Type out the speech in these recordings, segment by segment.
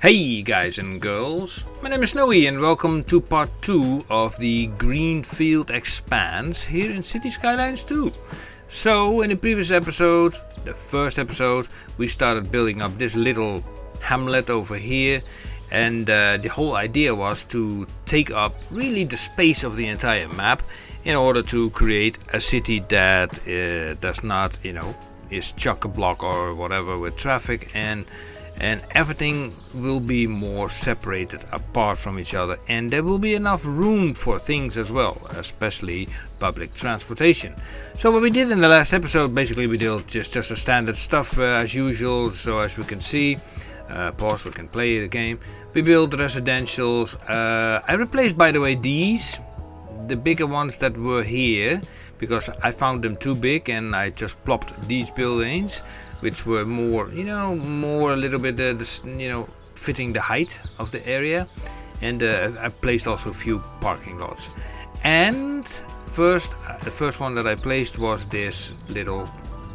Hey guys and girls, my name is Snowy and welcome to part 2 of the Greenfield Expanse here in Cities Skylines 2. So in the previous episode, the first episode, we started building up this little hamlet over here, and the whole idea was to take up really the space of the entire map in order to create a city that does not, is chock-a-block or whatever with traffic, and everything will be more separated apart from each other, and there will be enough room for things as well, especially public transportation. So what we did in the last episode, basically we did just a standard stuff as usual. So as we can see, pause, we can play the game. We built residentials. I replaced, by the way, the bigger ones that were here, because I found them too big, and I just plopped these buildings, which were more, more a little bit, fitting the height of the area. And I placed also a few parking lots. And the first one that I placed was this little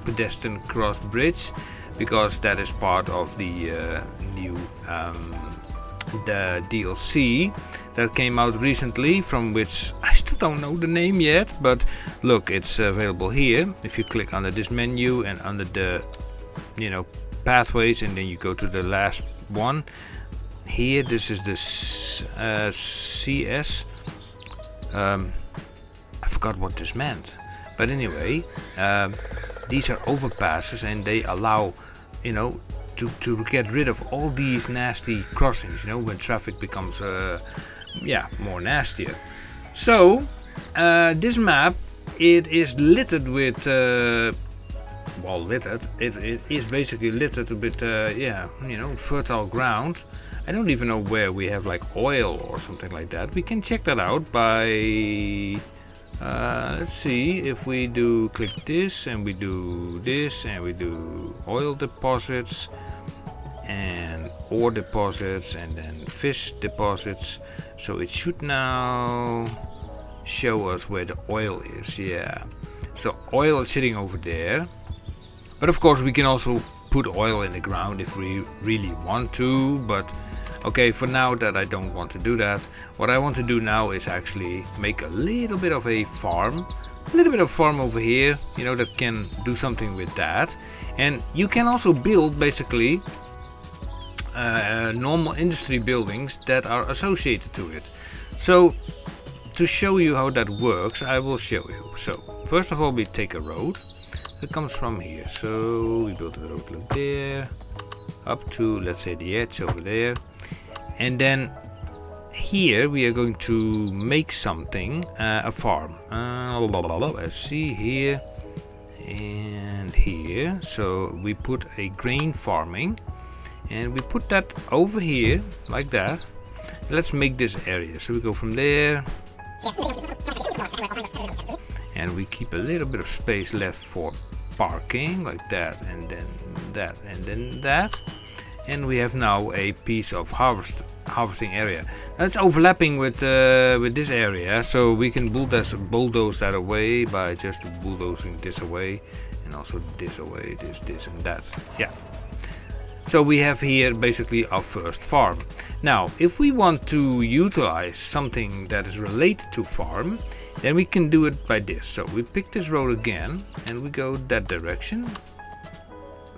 pedestrian cross bridge, because that is part of the new the DLC that came out recently, from which I still don't know the name yet, but look, it's available here. If you click under this menu and under the pathways, and then you go to the last one here, this is the CS. I forgot what this meant, but anyway, these are overpasses, and they allow to get rid of all these nasty crossings, when traffic becomes more nastier. So this map, it is littered with it is basically littered with fertile ground. I don't even know where we have like oil or something like that. We can check that out by let's see, if we do click this, and we do this, and we do oil deposits and ore deposits, and then fish deposits. So it should now show us where the oil is. Yeah, so oil is sitting over there, but of course we can also put oil in the ground if we really want to, but okay, for now that I don't want to do that. What I want to do now is actually make a little bit of a farm. A little bit of farm over here, that can do something with that. And you can also build basically normal industry buildings that are associated to it. So to show you how that works, I will show you. So first of all, we take a road that comes from here. So we build a road like there, up to, let's say, the edge over there. And then here we are going to make something, a farm. Let's see, here and here. So we put a grain farming, and we put that over here like that. Let's make this area. So we go from there, and we keep a little bit of space left for parking, like that, and then that, and then that. And we have now a piece of harvesting area. That's overlapping with this area, so we can bulldoze that away by just bulldozing this away, and also this away, this and that. Yeah. So we have here basically our first farm. Now, if we want to utilize something that is related to farm, then we can do it by this. So we pick this road again, and we go that direction,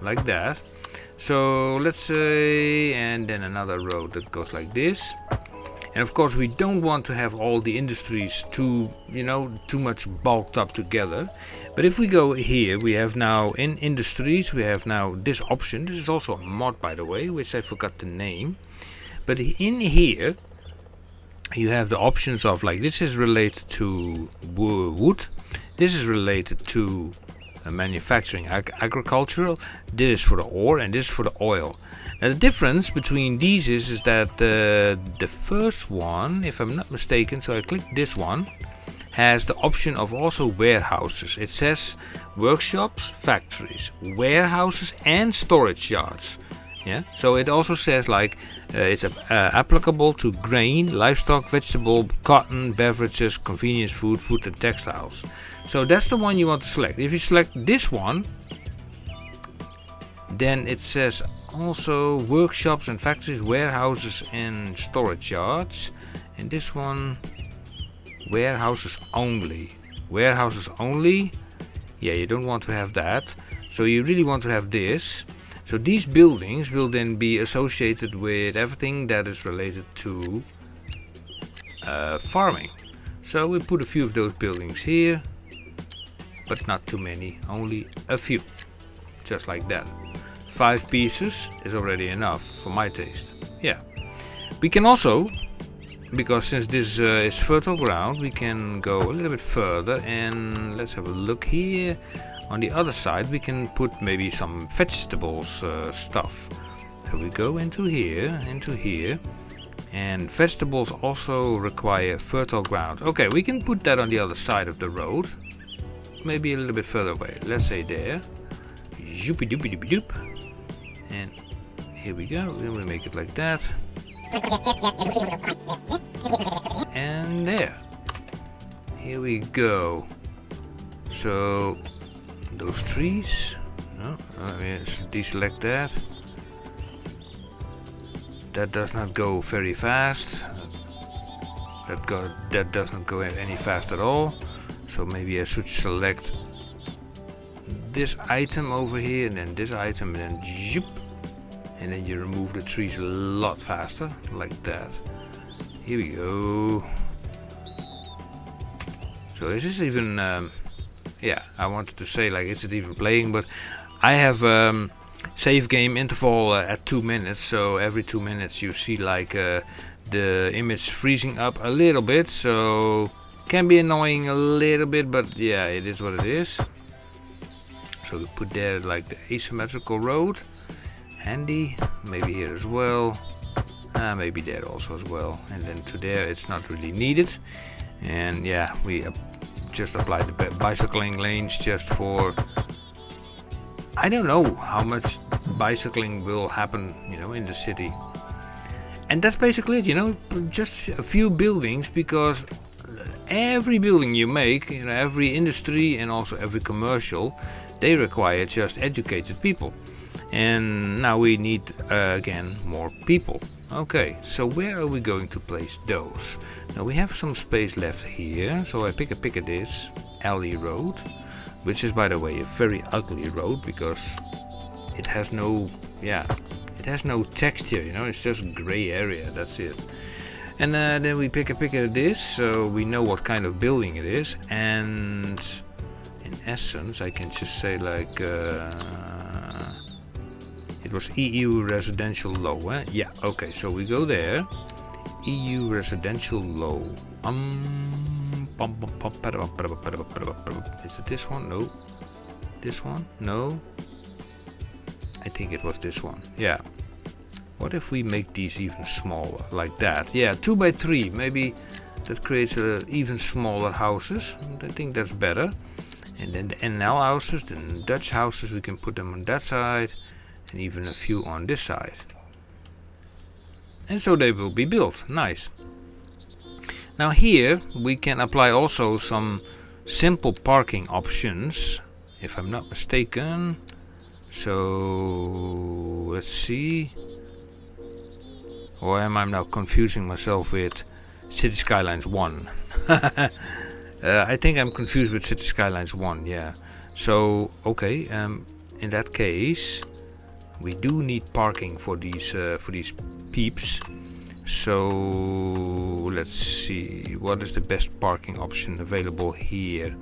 like that. So let's say, and then another road that goes like this. And of course we don't want to have all the industries too much bulked up together. But if we go here, we have now in industries, we have now this option. This is also a mod, by the way, which I forgot the name. But in here you have the options of, like, this is related to wood, this is related to manufacturing, agricultural, this is for the ore, and this is for the oil. Now the difference between these is that the first one, if I'm not mistaken, so I click this one, has the option of also warehouses. It says workshops, factories, warehouses, and storage yards. Yeah, so it also says like it's applicable to grain, livestock, vegetable, cotton, beverages, convenience food, food and textiles. So that's the one you want to select. If you select this one, then it says also workshops and factories, warehouses and storage yards. And this one, warehouses only. Warehouses only. Yeah, you don't want to have that. So you really want to have this. So these buildings will then be associated with everything that is related to farming. So we put a few of those buildings here, but not too many, only a few, just like that. 5 pieces is already enough for my taste. Yeah, we can also, because since this is fertile ground, we can go a little bit further and let's have a look here. On the other side we can put maybe some vegetables stuff. So we go into here, and vegetables also require fertile ground. Okay, we can put that on the other side of the road, maybe a little bit further away. Let's say there. Zoopy doopy doopy doop. And here we go. Then we make it like that. And there. Here we go. So those trees. No, let me deselect that. That does not go very fast. That does not go any fast at all. So maybe I should select this item over here and then this item and then zoop. And then you remove the trees a lot faster, like that. Here we go. So is this even, yeah, I wanted to say like, is it even playing? But I have save game interval at 2 minutes. So every 2 minutes you see like the image freezing up a little bit. So can be annoying a little bit, but yeah, it is what it is. So we put there like the asymmetrical road. Handy, maybe here as well, maybe there also as well, and then to there it's not really needed. And yeah, we just apply the bicycling lanes just for, I don't know how much bicycling will happen, you know, in the city. And that's basically it, you know, just a few buildings, because every building you make, you know, every industry and also every commercial, they require just educated people. And now we need again more people. Okay, so where are we going to place those? Now we have some space left here, so I pick a pick of this alley road, which is by the way a very ugly road because it has no, yeah, it has no texture, you know, it's just gray area, that's it. And then we pick a pick of this, so we know what kind of building it is. And in essence I can just say like it was EU residential low, eh? Yeah, okay, so we go there. EU residential low. Is it this one? No. This one? No. I think it was this one. Yeah. What if we make these even smaller, like that? Yeah, 2 by 3. Maybe that creates even smaller houses. I think that's better. And then the NL houses, the Dutch houses, we can put them on that side. And even a few on this side. And so they will be built. Nice. Now here we can apply also some simple parking options, if I'm not mistaken. So let's see. Or am I now confusing myself with Cities Skylines 1? I think I'm confused with Cities Skylines 1, yeah. So okay, in that case we do need parking for these peeps. So let's see, what is the best parking option available here?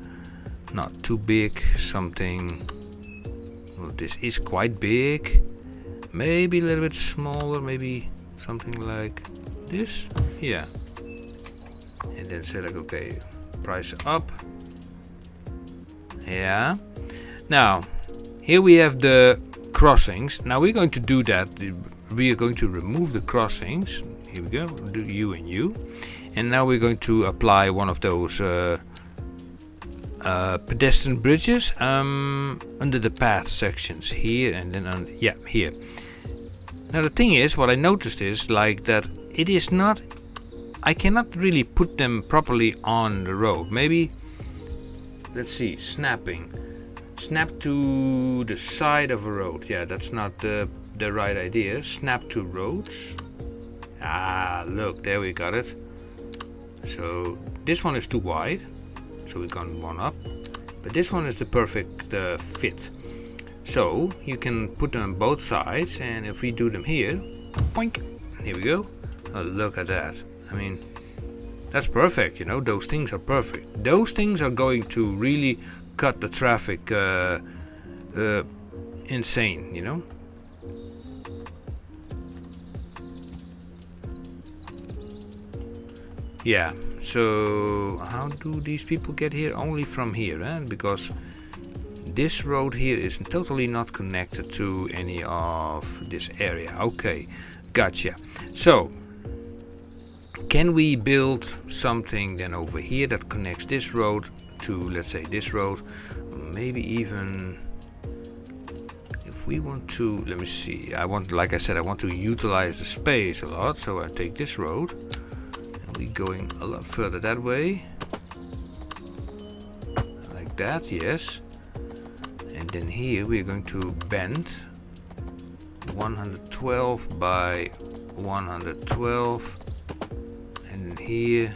Not too big, something. Well, this is quite big. Maybe a little bit smaller, maybe something like this. Yeah. And then say like, okay, price up. Yeah. Now here we have the crossings. Now we're going to do that. We are going to remove the crossings. Here we go. Do you and you. And now we're going to apply one of those pedestrian bridges under the path sections here and then on, yeah, here. Now the thing is, what I noticed is like that it is not, I cannot really put them properly on the road. Maybe, let's see, snapping. Snap to the side of a road. Yeah, that's not the the right idea. Snap to roads. Ah, look, there we got it. So this one is too wide, so we gone one up. But this one is the perfect fit. So you can put them on both sides, and if we do them here, boink, here we go. Oh, look at that. I mean, that's perfect, you know, those things are perfect. Those things are going to really cut the traffic insane, you know. Yeah, so how do these people get here? Only from here, eh? Because this road here is totally not connected to any of this area. Okay, gotcha. So can we build something then over here that connects this road to, let's say, this road? Maybe even if we want to, let me see, I want, like I said, I want to utilize the space a lot, so I take this road and we going a lot further that way, like that, yes. And then here we're going to bend 112 by 112. And here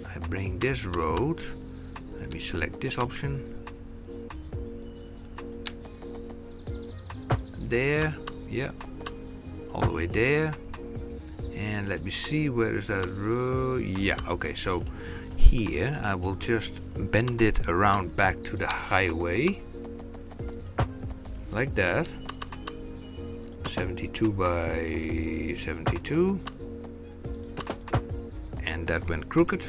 I bring this road, let me select this option, there, yeah, all the way there, and let me see, where is that road? Yeah, okay, so here I will just bend it around back to the highway, like that, 72 by 72. And that went crooked.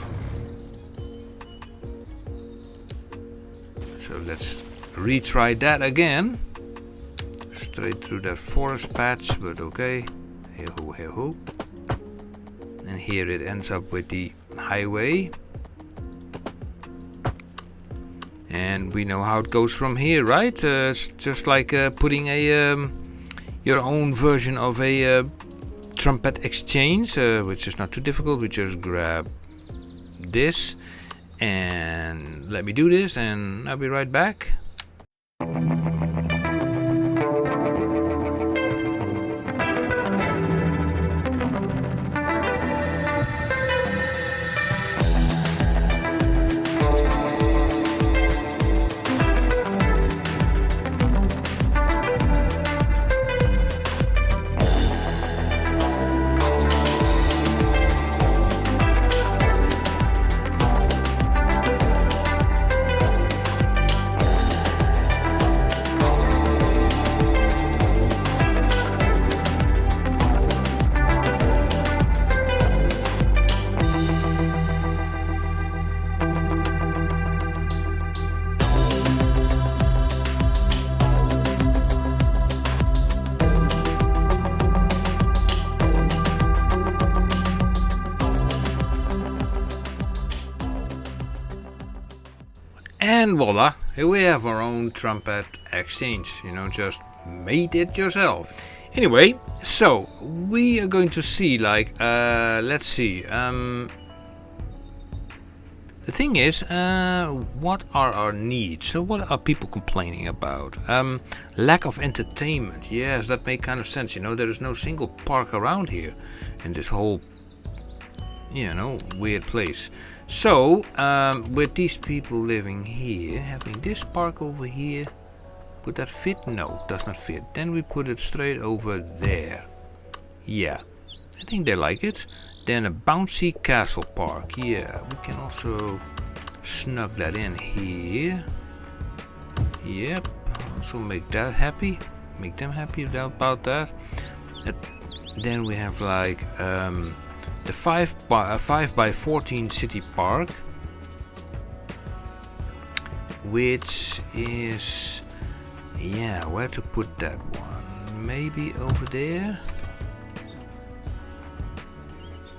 So let's retry that again. Straight through that forest patch, but okay. Hey ho, hey ho. And here it ends up with the highway. And we know how it goes from here, right? It's just like putting a your own version of a trumpet exchange, which is not too difficult. We just grab this and let me do this, and I'll be right back. And voila, here we have our own trumpet exchange, you know, just made it yourself. Anyway, so we are going to see, like, let's see, the thing is, what are our needs? So what are people complaining about? Lack of entertainment. Yes, that makes kind of sense, you know, there is no single park around here in this whole, you know, weird place. So, with these people living here, having this park over here, would that fit? No, does not fit. Then we put it straight over there. Yeah, I think they like it. Then a bouncy castle park. Yeah, we can also snug that in here. Yep, also make that happy. Make them happy about that. Then we have like the 5 by 14 city park, which is, yeah, where to put that one? Maybe over there.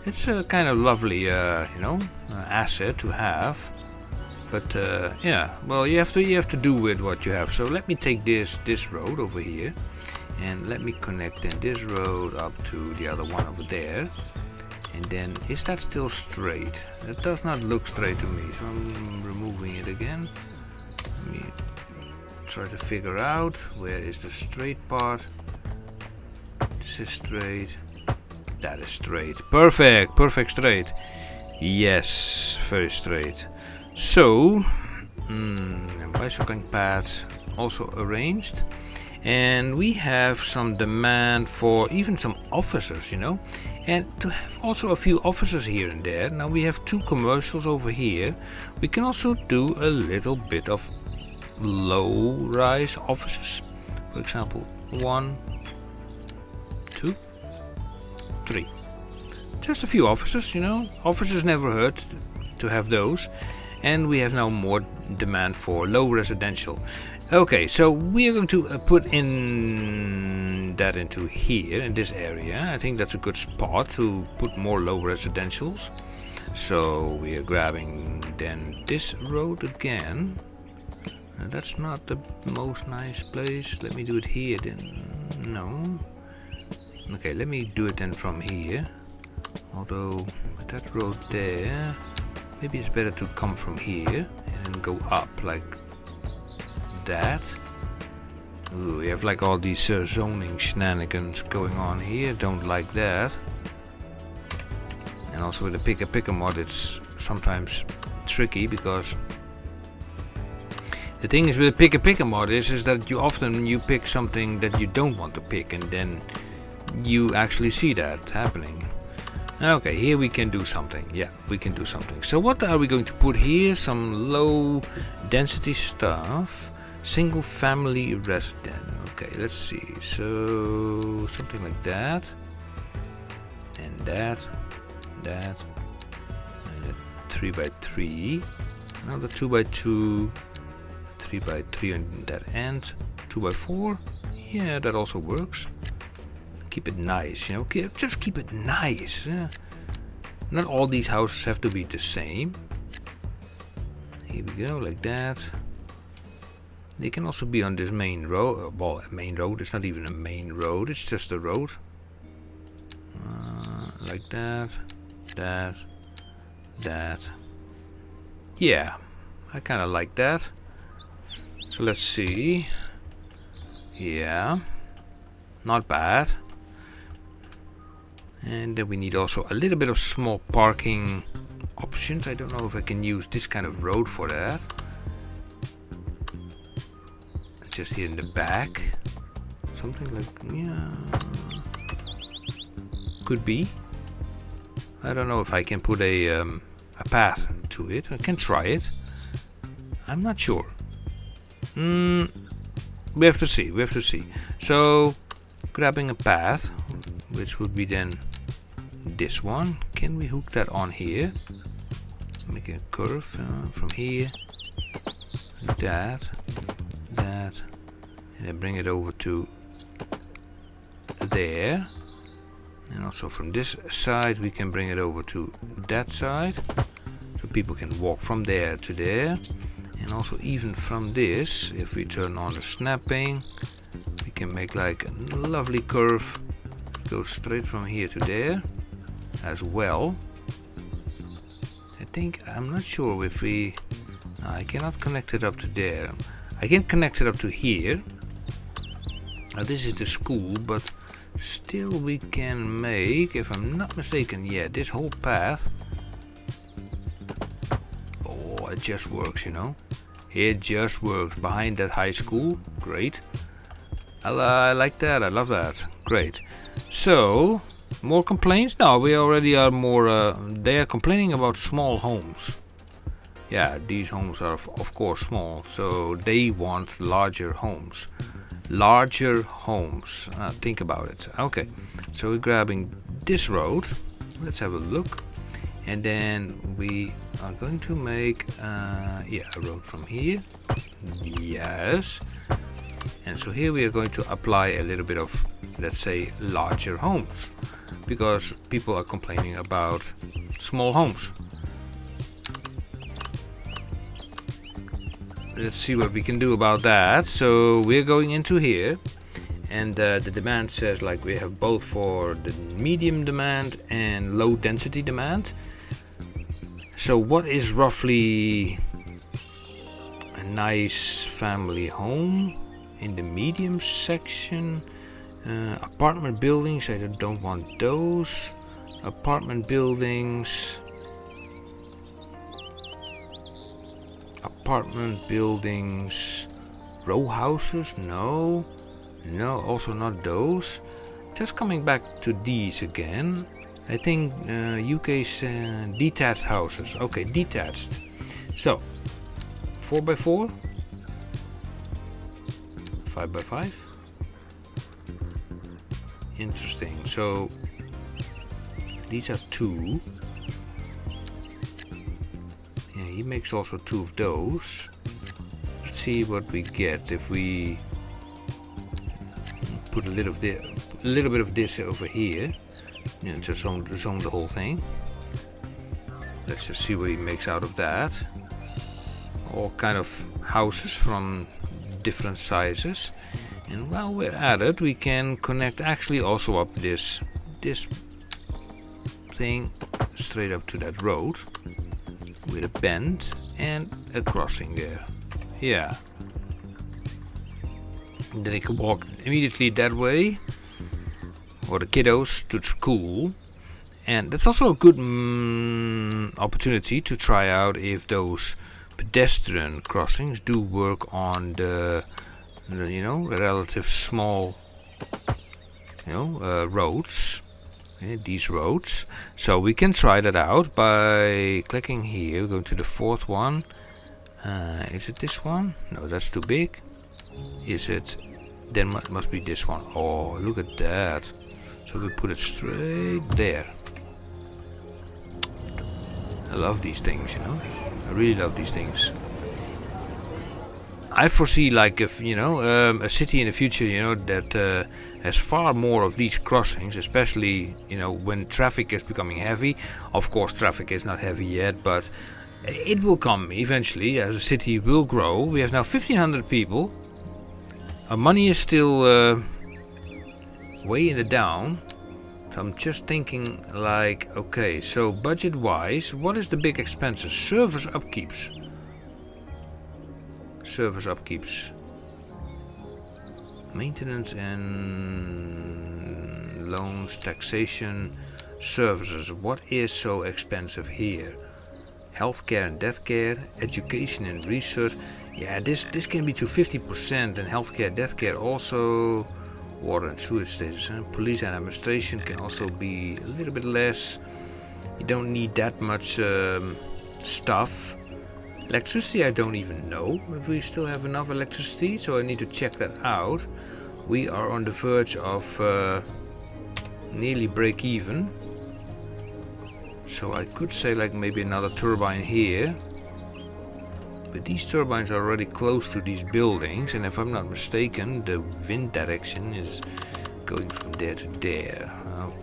It's a kind of lovely, you know, asset to have. But yeah, well, you have to do with what you have. So let me take this road over here, and let me connect then this road up to the other one over there. And then, is that still straight? That does not look straight to me, so I'm removing it again. Let me try to figure out where is the straight part. This is straight. That is straight. Perfect. Perfect straight. Yes, very straight. So, bicycling paths also arranged. And we have some demand for even some officers, you know. And to have also a few officers here and there. Now we have 2 commercials over here. We can also do a little bit of low-rise offices. For example, 1, 2, 3. Just a few officers, you know. Officers never hurt to have those. And we have now more demand for low residential. Okay, so we are going to put in that into here, in this area. I think that's a good spot to put more low residentials. So we are grabbing then this road again. That's not the most nice place. Let me do it here then. No. Okay, let me do it then from here. Although with that road there, maybe it's better to come from here and go up like that. Ooh, we have like all these zoning shenanigans going on here. Don't like that. And also with the picker mod, it's sometimes tricky because the thing is with the picker mod is that you often pick something that you don't want to pick, and then you actually see that happening. Okay, here we can do something. Yeah, we can do something. So what are we going to put here? Some low density stuff. Single family resident. Okay, let's see. So something like that. And that. That. And a 3x3. Another 2x2. 3x3 on that end. 2x4. Yeah, that also works. Keep it nice, you know. Just keep it nice. Not all these houses have to be the same. Here we go, like that. They can also be on this main road. Well, a main road. It's not even a main road. It's just a road. Like that. That. That. Yeah, I kind of like that. So let's see. Yeah, not bad. And then we need also a little bit of small parking options. I don't know if I can use this kind of road for that. Just here in the back. Something like, yeah. Could be. I don't know if I can put a path to it. I can try it. I'm not sure. We have to see. We have to see. So, grabbing a path, which would be then this one. Can we hook that on here? Make a curve from here, like that, that, and then bring it over to there. And also from this side we can bring it over to that side, so people can walk from there to there. And also even from this, if we turn on the snapping, we can make like a lovely curve. Go straight from here to there as well. I'm not sure if we... No, I cannot connect it up to there. I can connect it up to here. Now this is the school, but still we can make, if I'm not mistaken, yeah, this whole path. Oh, it just works, you know. It just works. Behind that high school, great. I like that, I love that, great. So, more complaints? No, we already are more, they are complaining about small homes. Yeah, these homes are of course small, so they want larger homes. Larger homes, think about it. Okay, so we're grabbing this road, let's have a look. And then we are going to make, yeah, a road from here, yes. And so here we are going to apply a little bit of, let's say, larger homes, because people are complaining about small homes. Let's see what we can do about that. So we're going into here, and the demand says like we have both for the medium demand and low density demand. So what is roughly a nice family home in the medium section? Apartment buildings, I don't want those. Apartment buildings. Apartment buildings. Row houses, no. No, also not those. Just coming back to these again. I think UK's detached houses. Okay, detached. So, 4x4, 5x5. Interesting. So, these are 2. Yeah, he makes also 2 of those. Let's see what we get if we put a little bit of this over here. You know, just zone the whole thing. Let's just see what he makes out of that. All kind of houses from different sizes. And while we're at it, we can connect actually also up this thing straight up to that road with a bend and a crossing there. Yeah. Then they can walk immediately that way, or the kiddos to school. And that's also a good opportunity to try out if those pedestrian crossings do work on the you know, relative small, you know, roads. These roads. So we can try that out by clicking here, going to the 4th one. Is it this one? No, that's too big. Is it? Then must be this one. Oh, look at that. So we put it straight there. I love these things, you know. I really love these things. I foresee, like, if you know, a city in the future, you know, that has far more of these crossings, especially, you know, when traffic is becoming heavy. Of course, traffic is not heavy yet, but it will come eventually as a city will grow. We have now 1,500 people. Our money is still way in the down. So I'm just thinking, like, okay, so budget-wise, what is the big expenses? Service upkeeps. Service upkeeps. Maintenance and loans, taxation, services. What is so expensive here? Healthcare and death care, education and research. Yeah, this can be to 50%, and healthcare, death care also. Water and sewage stations. Police and administration can also be a little bit less. You don't need that much stuff. Electricity, I don't even know if we still have enough electricity, so I need to check that out. We are on the verge of nearly break even. So I could say, like, maybe another turbine here. But these turbines are already close to these buildings, and if I'm not mistaken, the wind direction is going from there to there.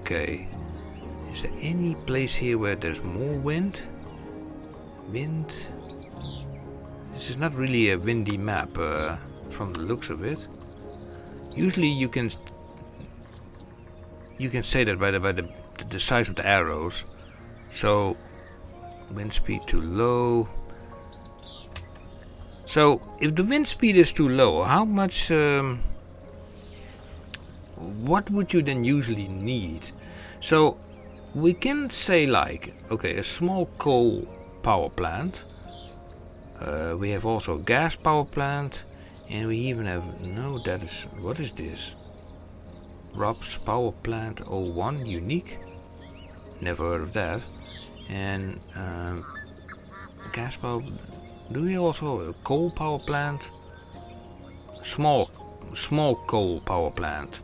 Okay. Is there any place here where there's more wind? Wind? This is not really a windy map from the looks of it. Usually you can say that by the size of the arrows. So wind speed too low. So if the wind speed is too low, how much? What would you then usually need? So we can say, like, okay, a small coal power plant. We have also a gas power plant, and we even have, no, that is, what is this? Rob's power plant 01 unique. Never heard of that. And gas power. Do we also have a coal power plant? Small coal power plant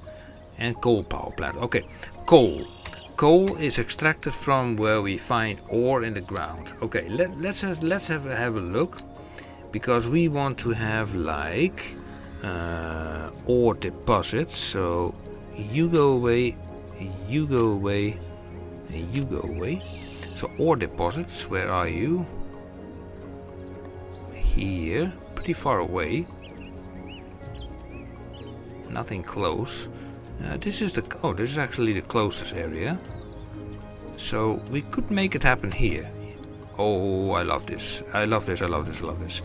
and coal power plant. Okay, coal. Coal is extracted from where we find ore in the ground. Okay, let's have a look, because we want to have, like, ore deposits. So you go away, you go away, and you go away. So ore deposits, where are you? Here, pretty far away. Nothing close. This is actually the closest area. So we could make it happen here. Oh, I love this. I love this. I love this. I love this.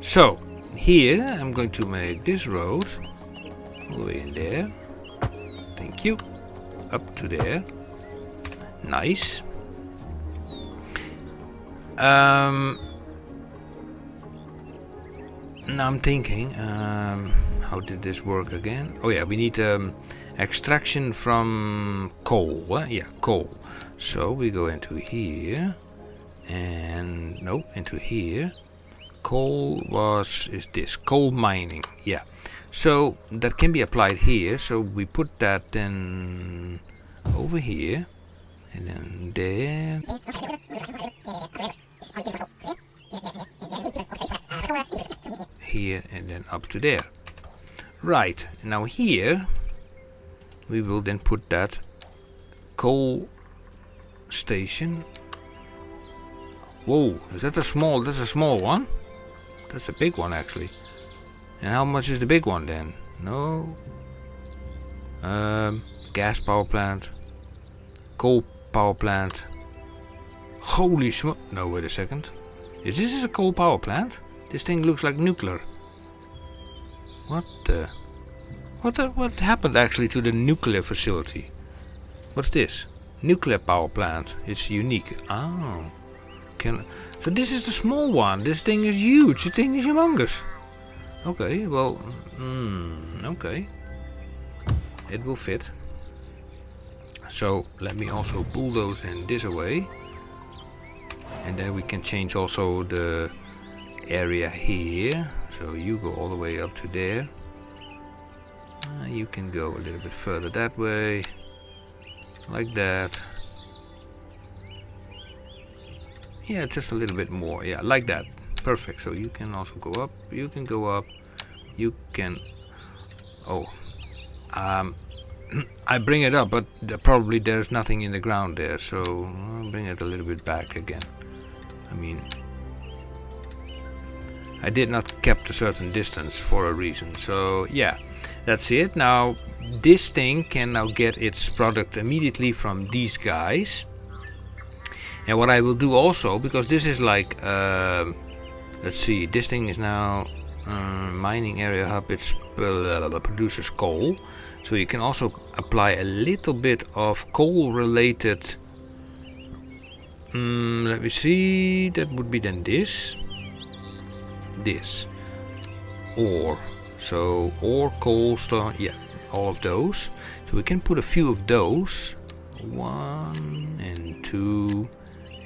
So here I'm going to make this road all the way in there. Thank you. Up to there. Nice. Now I'm thinking, how did this work again? Oh yeah, we need extraction from coal. Yeah, coal. So we go into here, and no, into here. Coal is this coal mining? Yeah. So that can be applied here. So we put that then over here, and then there. Here and then up to there. Right, now here we will then put that coal station. Whoa, is that that's a small one? That's a big one actually. And how much is the big one then? No. Gas power plant. Coal power plant. Holy smoke. No, wait a second. Is this a coal power plant? This thing looks like nuclear. What the? What happened actually to the nuclear facility? What's this? Nuclear power plant. It's unique. Oh. So this is the small one. This thing is huge. The thing is humongous. Okay, well, okay. It will fit. So let me also bulldoze in this away. And then we can change also the area here. So you go all the way up to there. You can go a little bit further that way. Like that. Yeah, just a little bit more. Yeah, like that. Perfect. So you can also go up. You can go up. You can... Oh. I bring it up, but probably there's nothing in the ground there. So I'll bring it a little bit back again. I mean... I did not kept a certain distance for a reason. So yeah, that's it. Now this thing can now get its product immediately from these guys. And what I will do also, because this is like, let's see, this thing is now mining area hub. It produces coal, so you can also apply a little bit of coal related. Let me see. That would be then this, ore. So ore, coal, stone. Yeah, all of those. So we can put a few of those. 1 and 2.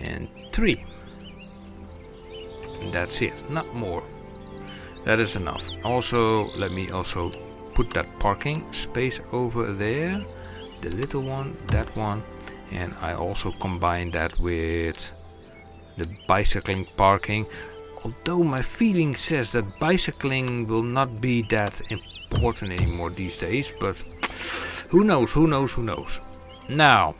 And 3. And that's it, not more. That is enough. Also, let me also put that parking space over there. The little one, that one. And I also combine that with the bicycling parking. Although my feeling says that bicycling will not be that important anymore these days. But who knows, who knows, who knows. Now.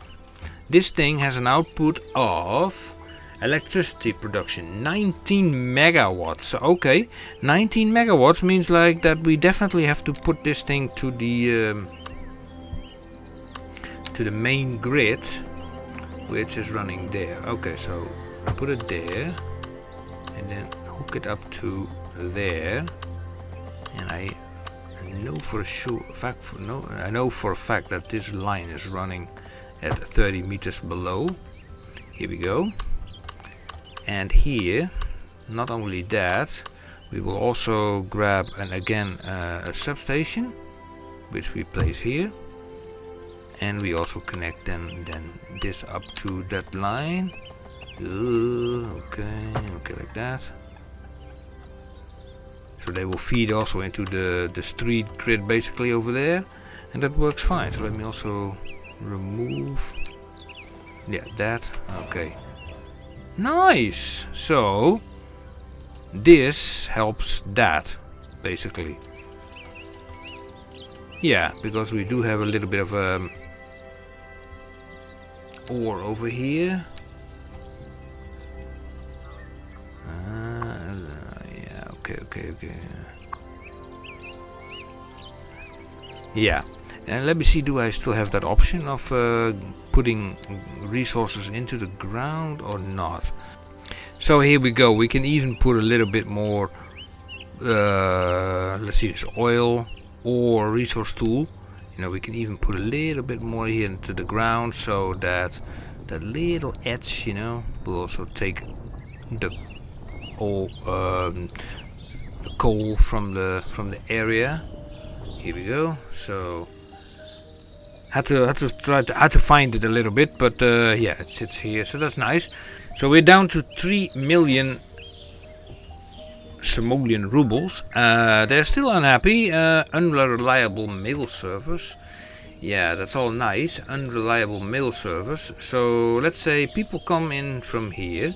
This thing has an output of electricity production, 19 megawatts. Okay, 19 megawatts means like that we definitely have to put this thing to the main grid, which is running there. Okay, so I put it there, and then hook it up to there, and I know for a fact that this line is running at 30 meters below. Here we go. And here, not only that, we will also grab a substation, which we place here, and we also connect then this up to that line. Okay, like that. So they will feed also into the street grid basically over there, and that works fine. So let me also remove, yeah, that. Okay, nice. So this helps that basically, yeah, because we do have a little bit of ore over here. Yeah, okay. Yeah. And let me see, do I still have that option of putting resources into the ground or not? So here we go. We can even put a little bit more, let's see, this oil or resource tool. You know, we can even put a little bit more here into the ground, so that that little edge, you know, will also take the coal from the area. Here we go. So had to find it a little bit, but yeah, it sits here, so that's nice. So we're down to 3 million Simoleon rubles. They're still unhappy. Unreliable mail service. Yeah, that's all nice. Unreliable mail service. So let's say people come in from here,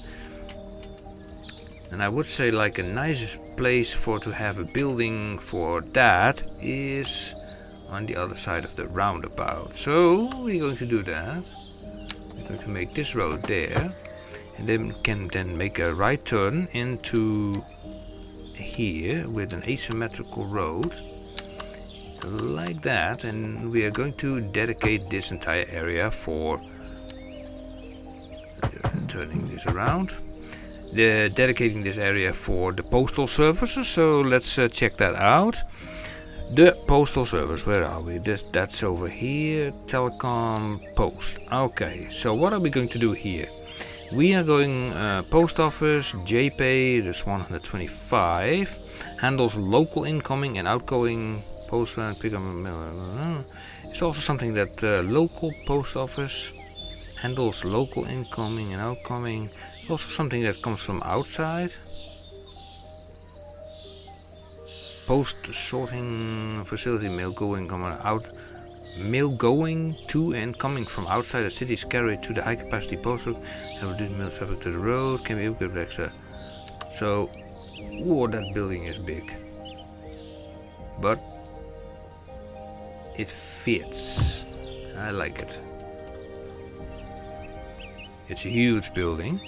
and I would say like a nicest place to have a building for that is on the other side of the roundabout. So we're going to do that. We're going to make this road there, and then can make a right turn into here with an asymmetrical road like that, and we are going to dedicate this entire area for turning this around, dedicating this area for the postal services. So let's check that out. The postal service, where are we? That's over here. Telecom post. Okay, so what are we going to do here? We are going post office, JPay, there's 125, handles local incoming and outgoing postman, pick up. It's also something that local post office handles local incoming and outgoing. It's also something that comes from outside. Post sorting facility, mail going out. Mail going to and coming from outside the city is carried to the high capacity post road and reduce mail traffic to the road. Can be equipped extra. So, whoa, that building is big, but it fits. I like it. It's a huge building,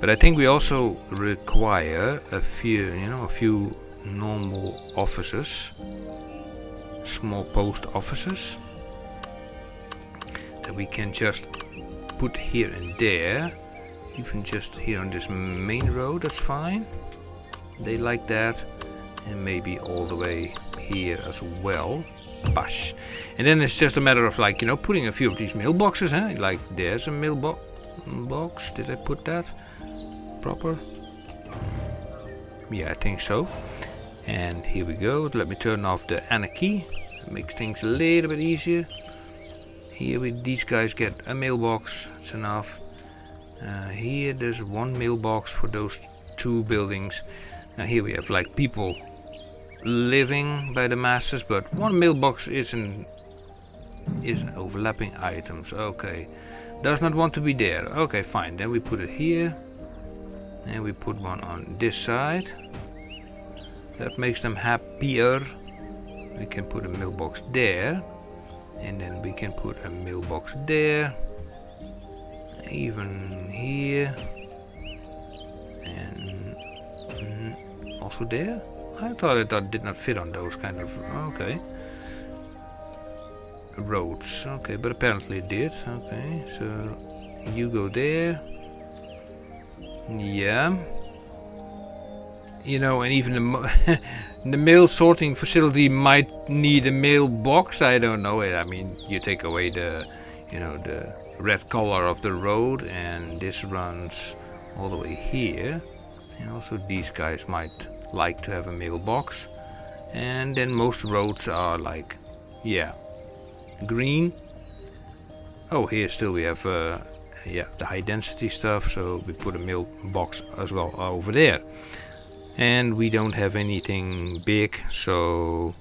but I think we also require a few normal offices, small post offices, that we can just put here and there, even just here on this main road. That's fine. They like that, and maybe all the way here as well. Bash. And then it's just a matter of, like, you know, putting a few of these mailboxes, huh? Like there's a mailbox. Did I put that proper? Yeah, I think so. And here we go. Let me turn off the anarchy. It makes things a little bit easier. Here these guys get a mailbox. It's enough. Here there's one mailbox for those two buildings. Now here we have like people living by the masses, but one mailbox isn't overlapping items. Okay, does not want to be there. Okay, fine. Then we put it here, and we put one on this side. That makes them happier. We can put a mailbox there, and then we can put a mailbox there, even here, and also there. I thought that did not fit on those kind of, okay, roads. Okay, but apparently it did. Okay, so you go there. Yeah. You know, and even the mail sorting facility might need a mailbox. I don't know. I mean, you take away the red color of the road, and this runs all the way here. And also these guys might like to have a mailbox. And then most roads are like, yeah, green. Oh, here still we have the high density stuff. So we put a mailbox as well over there. And we don't have anything big, so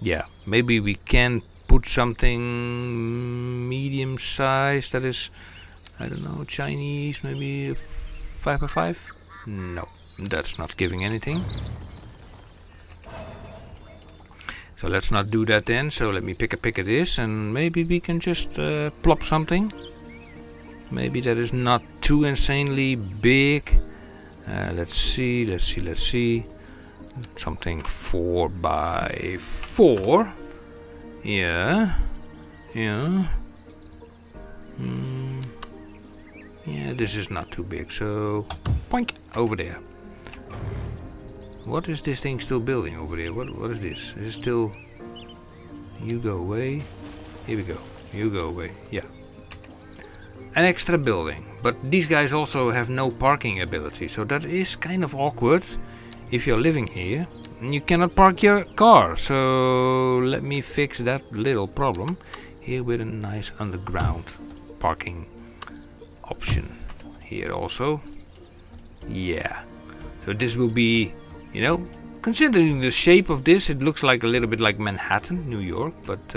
yeah, maybe we can put something medium size that is, I don't know, Chinese, maybe 5x5. No, that's not giving anything. So let's not do that then. So let me pick a pick of this, and maybe we can just plop something. Maybe that is not too insanely big. Let's see. Something 4x4. Yeah. Yeah, this is not too big. So, point over there. What is this thing still building over there? What is this? Is it still? You go away. Here we go. You go away. Yeah. An extra building. But these guys also have no parking ability. So that is kind of awkward if you're living here. And you cannot park your car. So let me fix that little problem here with a nice underground parking option. Here also. Yeah. So this will be, you know, considering the shape of this, it looks like a little bit like Manhattan, New York, but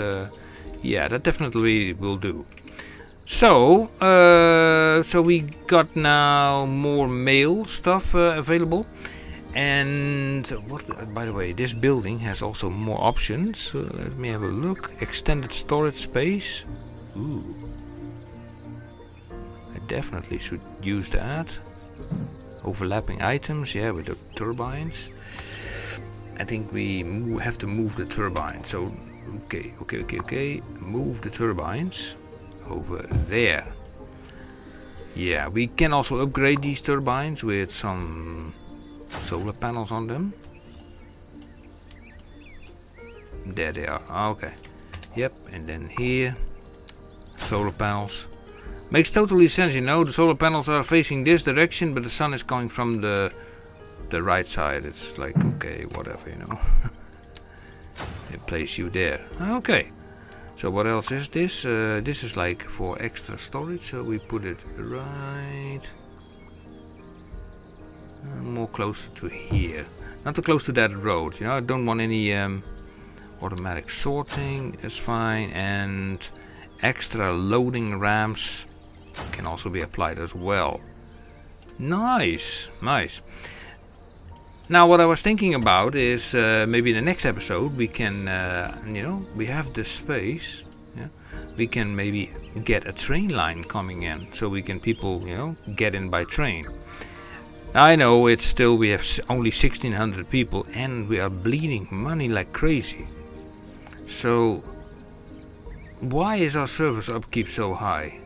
yeah, that definitely will do. So, so we got now more mail stuff available, and what? By the way, this building has also more options. So let me have a look. Extended storage space. Ooh, I definitely should use that. Overlapping items, yeah, with the turbines. I think we have to move the turbine. So, okay. Move the turbines over there. Yeah, we can also upgrade these turbines with some solar panels on them. There they are. Okay. Yep, and then here, solar panels. Makes totally sense, you know. The solar panels are facing this direction, but the sun is coming from the right side. It's like, okay, whatever, you know. They place you there. Okay. So what else is this? This is like for extra storage, so we put it right more closer to here. Not too close to that road, you know. I don't want any automatic sorting. It's fine. And extra loading ramps can also be applied as well. Nice. Now what I was thinking about is maybe in the next episode we can, you know, we have the space. Yeah? We can maybe get a train line coming in, so we can people, you know, get in by train. I know it's still, we have only 1,600 people and we are bleeding money like crazy. So why is our service upkeep so high?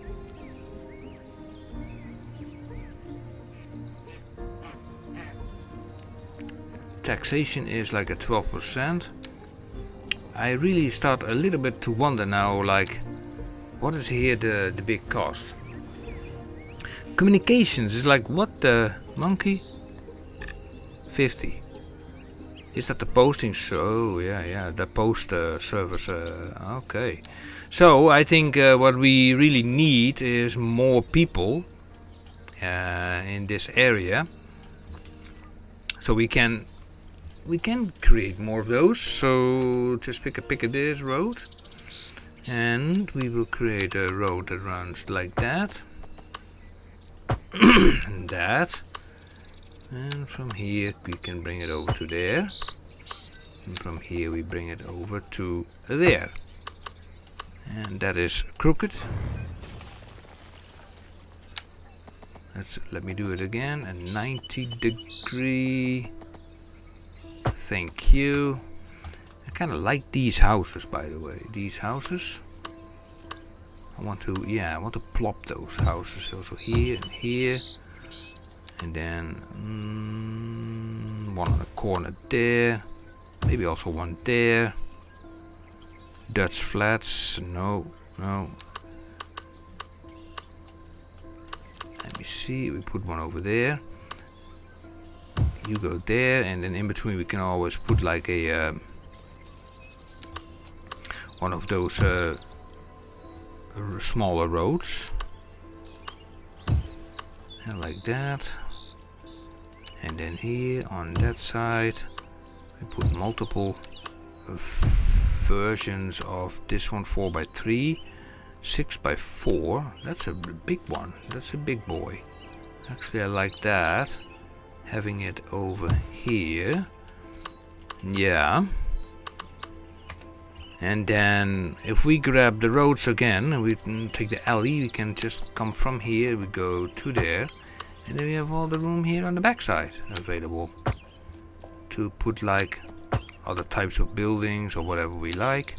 Taxation is like at 12%. I really start a little bit to wonder now, like, what is here the big cost? Communications is like, what the monkey? 50. Is that the posting? So yeah, the post service. Okay. So I think what we really need is more people in this area, so we can create more of those. So just pick this road, and we will create a road that runs like that and that, and from here we can bring it over to there, and from here we bring it over to there, and that is crooked. Let me do it again. A 90-degree. Thank you. I kind of like these houses, by the way. These houses. I want to plop those houses also here and here, and then one on the corner there. Maybe also one there. Dutch flats. No. Let me see. We put one over there. You go there, and then in between we can always put like a one of those smaller roads, and like that. And then here on that side we put multiple versions of this one. 4x3, 6x4. That's a big one. That's a big boy. Actually, I like that. Having it over here. Yeah. And then if we grab the roads again and we take the alley, we can just come from here, we go to there, and then we have all the room here on the backside available to put like other types of buildings or whatever we like,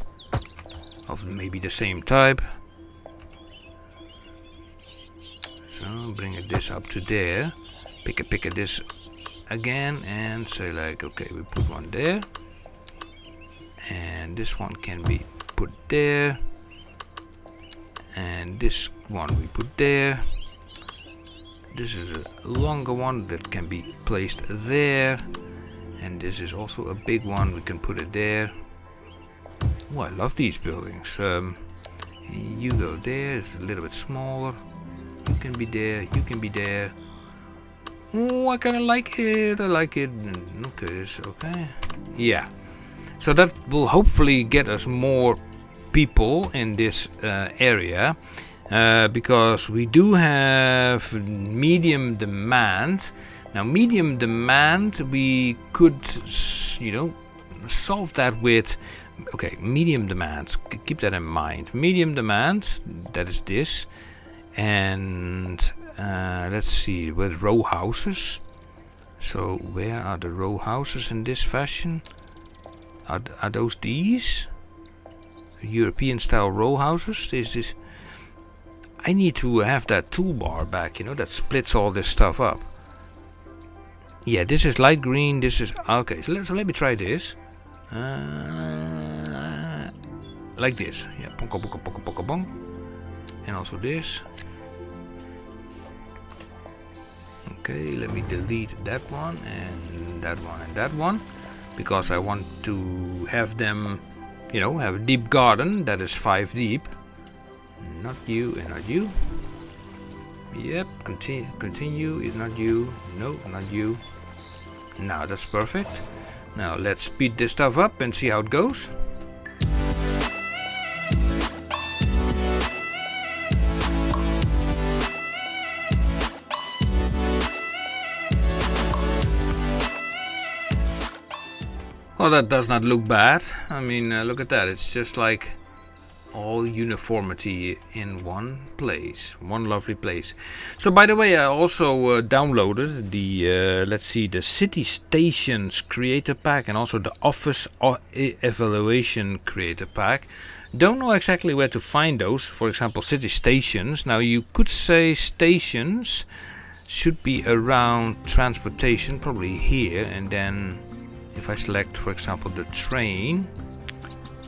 of maybe the same type. So bring this up to there, pick this again, and say like, okay, we put one there, and this one can be put there, and this one we put there. This is a longer one that can be placed there, and this is also a big one, we can put it there. Oh, I love these buildings. You go there, it's a little bit smaller. You can be there, you can be there. Oh, I kinda like it, I like it. Okay, okay. Yeah. So that will hopefully get us more people in this area. Because we do have medium demand. Now medium demand, we could, you know, solve that with, okay, medium demand, keep that in mind. Medium demand, that is this, and let's see, with row houses. So where are the row houses in this fashion? Are those these? European style row houses? Is this? I need to have that toolbar back, you know, that splits all this stuff up. Yeah, this is light green, this is... Okay, so let me try this. Like this. Yeah, ponka, ponka, ponka, ponka, bonk. And also this. Okay, let me delete that one and that one and that one. Because I want to have them, you know, have a deep garden that is 5 deep. Not you and not you. Yep, continue, not you. No, not you. Now that's perfect. Now let's speed this stuff up and see how it goes. Well, that does not look bad. I mean, look at that. It's just like all uniformity in one place, one lovely place. So by the way, I also downloaded the let's see, the City Stations Creator Pack and also the Office Evaluation Creator Pack. Don't know exactly where to find those. For example, City Stations. Now you could say stations should be around transportation, probably here, and then if I select, for example, the train,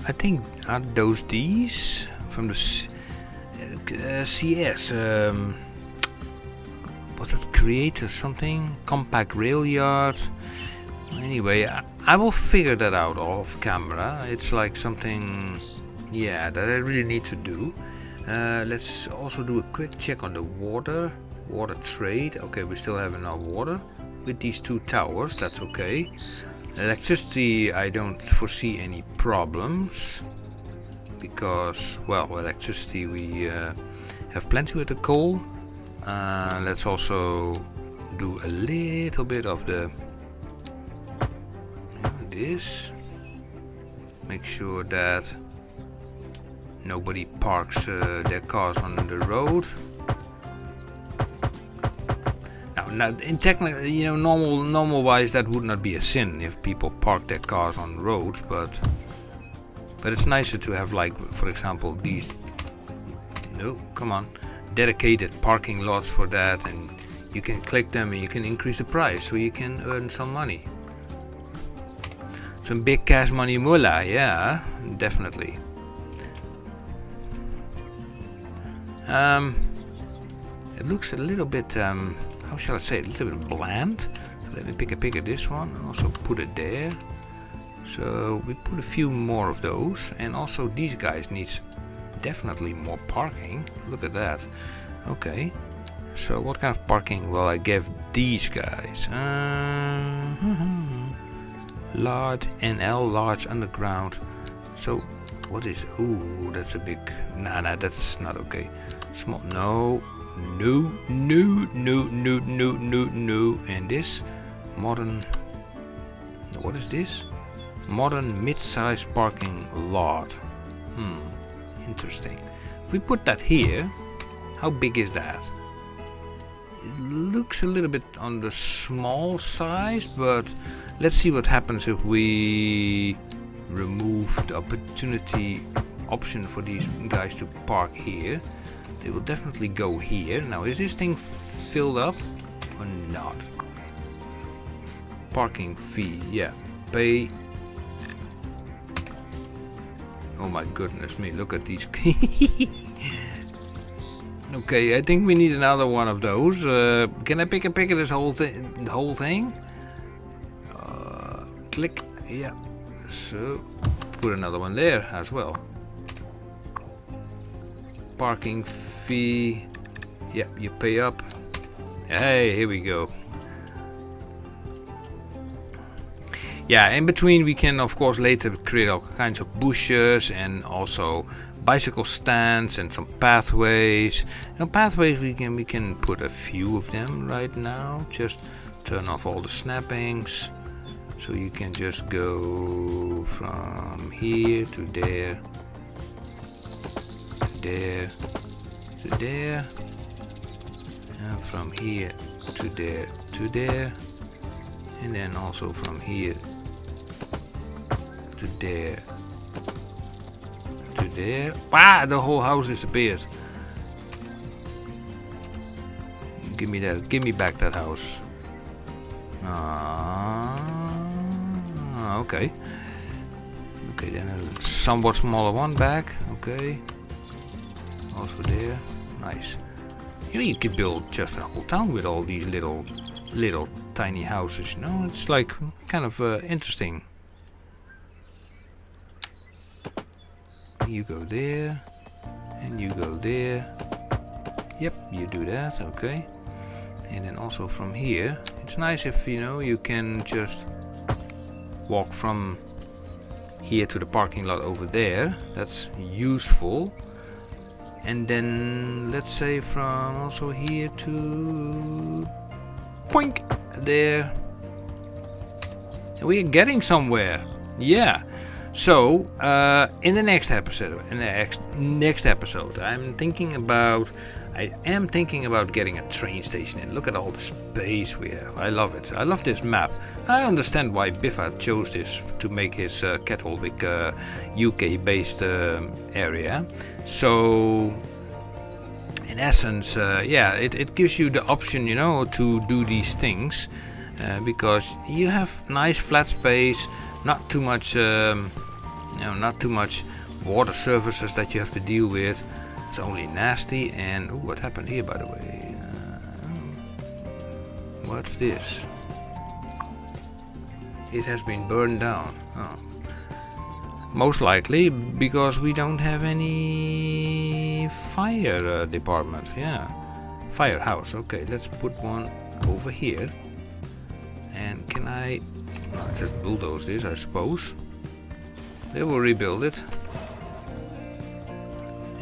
I think, are those these from the CS? What's it? Creator something? Compact rail yard. Anyway, I will figure that out off camera. It's like something, yeah, that I really need to do. Let's also do a quick check on the water trade. Okay, we still have enough water with these 2 towers. That's okay. Electricity, I don't foresee any problems because, well, electricity we have plenty with the coal. Let's also do a little bit of the this. Make sure that nobody parks their cars on the road. Now, in technically, you know, normal wise, that would not be a sin if people park their cars on roads, but it's nicer to have, like, for example, these, no, come on, dedicated parking lots for that, and you can click them and you can increase the price, so you can earn some money, some big cash money moolah. Yeah, definitely. It looks a little bit how shall I say it, a little bit bland. So let me pick a pick of this one and also put it there. So we put a few more of those, and also these guys needs definitely more parking. Look at that. Okay, so what kind of parking will I give these guys? Large NL, large underground. So what is, ooh, that's a big, nah, that's not okay. Small, no. No, and this modern, what is this? Modern mid-size parking lot. Interesting. If we put that here, how big is that? It looks a little bit on the small size, but let's see what happens if we remove the opportunity option for these guys to park here. They will definitely go here. Now, is this thing filled up or not? Parking fee, yeah. Pay. Oh my goodness me, look at these. Okay, I think we need another one of those. Can I pick a pick of this whole thing? Click, yeah. So, put another one there as well. Parking fee. Yeah, you pay up. Hey, here we go. Yeah, in between we can of course later create all kinds of bushes and also bicycle stands and some pathways. Now pathways we can put a few of them right now. Just turn off all the snappings. So you can just go from here to there, to there, to there, and from here to there, to there, and then also from here to there, to there. Ah, the whole house disappeared. Give me that. Give me back that house. Okay. Okay, then a somewhat smaller one back. Okay. Also there. Nice. You know, you could build just a whole town with all these little tiny houses. You know, it's like kind of interesting. You go there, and you go there. Yep, you do that. Okay. And then also from here, it's nice if you know you can just walk from here to the parking lot over there. That's useful. And then let's say from also here to poink there. We're getting somewhere. Yeah. So in the next episode, I am thinking about getting a train station in. Look at all the space we have. I love it. I love this map. I understand why Biffa chose this to make his Kettlewick UK-based area. So in essence, yeah, it gives you the option, you know, to do these things because you have nice flat space, not too much, not too much water surfaces that you have to deal with. It's only nasty. And ooh, what happened here, by the way? What's this? It has been burned down. Oh. Most likely because we don't have any fire department. Yeah, firehouse. Okay, let's put one over here. And can I just bulldoze this? I suppose they will rebuild it.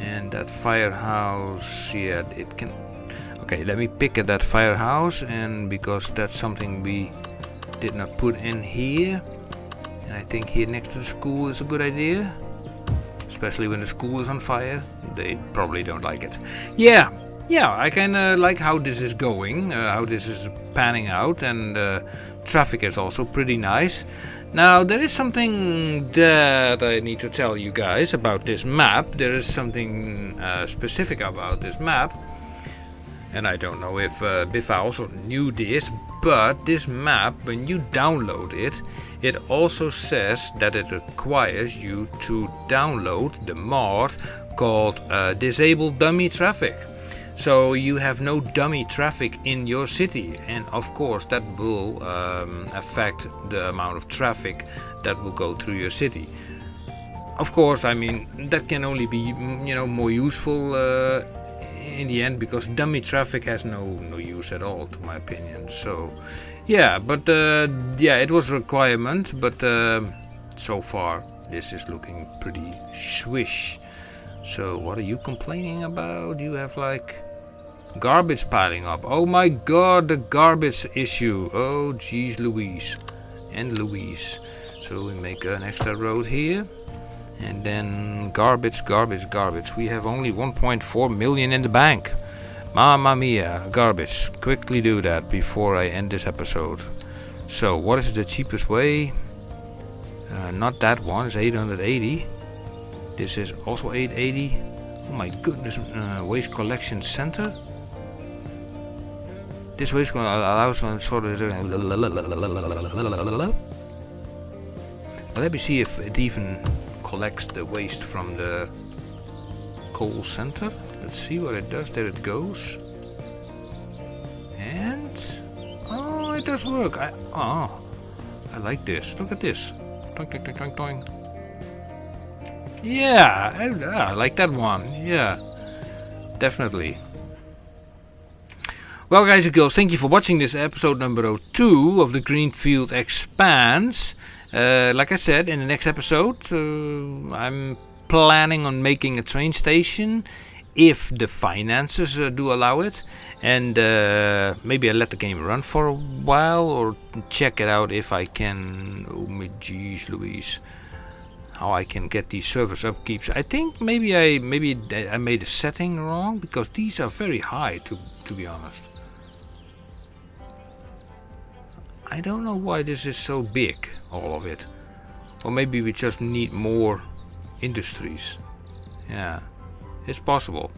And that firehouse, yeah, it can. Okay, let me pick at that firehouse, and because that's something we did not put in here, and I think here next to the school is a good idea, especially when the school is on fire. They probably don't like it. Yeah, I kind of like how this is going, how this is panning out, and traffic is also pretty nice. Now, there is something that I need to tell you guys about this map. There is something specific about this map. And I don't know if Biffa also knew this, but this map, when you download it, it also says that it requires you to download the mod called Disable Dummy Traffic. So you have no dummy traffic in your city, and of course that will affect the amount of traffic that will go through your city. Of course, I mean, that can only be, you know, more useful in the end, because dummy traffic has no use at all, to my opinion. So yeah, but yeah, it was a requirement, but so far this is looking pretty swish. So what are you complaining about? You have like garbage piling up. Oh my god, the garbage issue. Oh geez Louise and Louise. So we make an extra road here. And then garbage. We have only 1.4 million in the bank. Mamma mia, garbage. Quickly do that before I end this episode. So what is the cheapest way? Not that one, it's 880. This is also 880. Oh my goodness, waste collection center. This waste collection allows one sort of. Let me see if it even collects the waste from the coal center. Let's see what it does. There it goes. And oh, it does work. I like this. Look at this. Toing, toing, toing, toing, toing. Yeah, I like that one. Yeah, definitely. Well, guys and girls, thank you for watching this episode number 2 of the Greenfield Expanse. Like I said, in the next episode, I'm planning on making a train station if the finances do allow it, and maybe I'll let the game run for a while or check it out if I can. Oh my jeez Louise, how I can get these service upkeeps. I think maybe I made a setting wrong, because these are very high to be honest. I don't know why this is so big, all of it. Or maybe we just need more industries. Yeah, it's possible.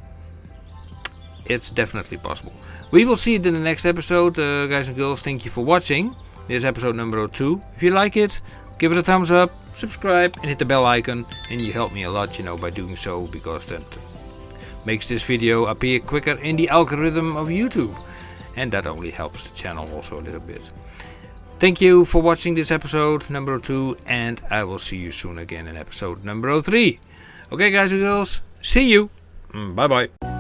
It's definitely possible. We will see it in the next episode, guys and girls. Thank you for watching this episode number 2. If you like it, give it a thumbs up, subscribe, and hit the bell icon. And you help me a lot, by doing so, because that makes this video appear quicker in the algorithm of YouTube. And that only helps the channel also a little bit. Thank you for watching this episode number 2, and I will see you soon again in episode number 3. Okay, guys and girls, see you. Bye bye.